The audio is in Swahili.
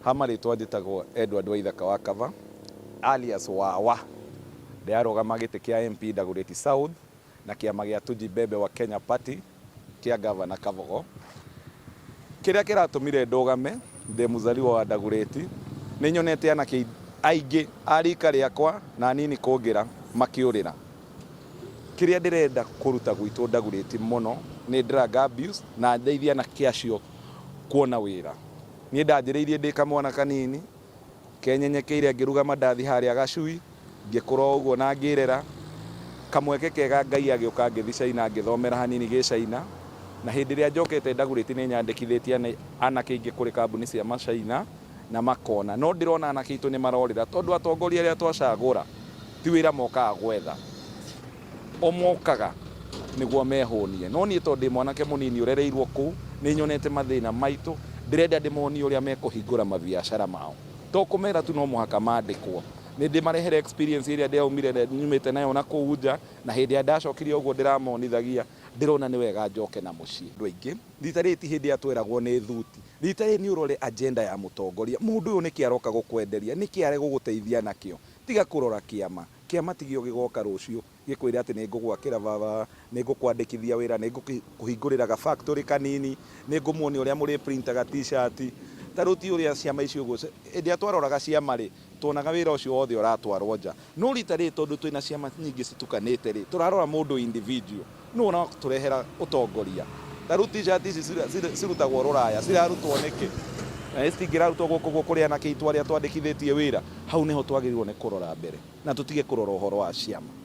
Hama ritwa njĩtagwo Edward Waithaka wa Kava alias Wawa, ndarũgama gĩtĩ kĩa MP Dagoretti South na kĩama gĩa Tuji Bebe wa Kenya Party kĩa Gavana Kavogo. Kĩrĩa kĩratũmire ndũgame ndĩ mũzaliwa wa Dagoretti, nĩ nyonete anake aingĩ a rika rĩakwa na nini kũngĩra makĩũrĩra. Kĩrĩa ndĩrenda kũruta gwitũ Dagoretti mũno nĩ drug abuse na ndeithia anake acio kuona wĩra. Niĩ ndanjĩrĩirie ndĩ kamwana kanini kenyenyekeire ngĩruga mandathi harĩa Gacui, ngĩkũra ũguo na ngĩrera. Kamweke kega Ngai agĩũka ngĩthi Caina ngĩthomera hanini gĩ Caina, na hĩndĩ ĩrĩa njokete Dagoretti nĩ nyandĩkithĩtie anake aingĩ kũrĩ kambuni cia macaina na makona. No ndĩrona anake aitũ nĩ marorĩra tondũ atongoria arĩa twacagũra ti wĩra mokaga gwetha, o mokaga nĩguo mehũnie. No niĩ tondũ ndĩ mwanake mũnini ũrereirwo kũu, nĩ nyonete mathĩna maitũ, ndĩrenda ndĩmonie ũrĩa mekũhingũra mabiacara mao. To kũmera tu no mũhaka mandĩkwo. Nĩ ndĩmarehere experience ĩrĩa ndĩraumire nyumĩte nayo na kũu nja, na hĩndĩ ĩrĩa ndacokirie ũguo ndĩramonithagia, ndĩrona nĩ wega njoke na mũciĩ. Andũ aingĩ rita rĩrĩ ti hĩndĩ atweragwo nĩ thuti, rita rĩrĩ nĩ ũrore agenda ya mũtongoria. Mũndũ ũyũ nĩkĩ aroka gũkwenderia, nĩkĩ are gũgũteithia nakĩo. Tiga kũrora kĩama tigio gĩgoka rũciũ gĩkwĩre atĩ nĩ ngũgwakĩra baba, nĩ ngũkwandĩkithia wĩra, nĩ ngũkũhingũrĩra ga factory kanini, nĩ ngũmuonia ũrĩa mũrĩ printaga t-shirt. Tarĩu ti ũrĩa ciama icio ũguo hĩndĩ ĩrĩa twaroraga ciama rĩ, tuonaga wĩra ũcio wothe ũratwarwo nja. No rita rĩrĩ tondũ twĩna ciama nyingĩ citukanĩte rĩ, tũrarora mũndũ individual, no no tũrehera ũtongoria. Tarĩu t-shirt ici cirutagwo Rũraya, cirarutwo nĩkĩ? Na citingĩrarutwo gũkũ kũrĩ anake aitũ arĩa twandĩkithĩtie wĩra. Hau nĩho twagĩrĩirwo nĩ kũrora mbere na tũtige kũrora ũhoro wa ciama.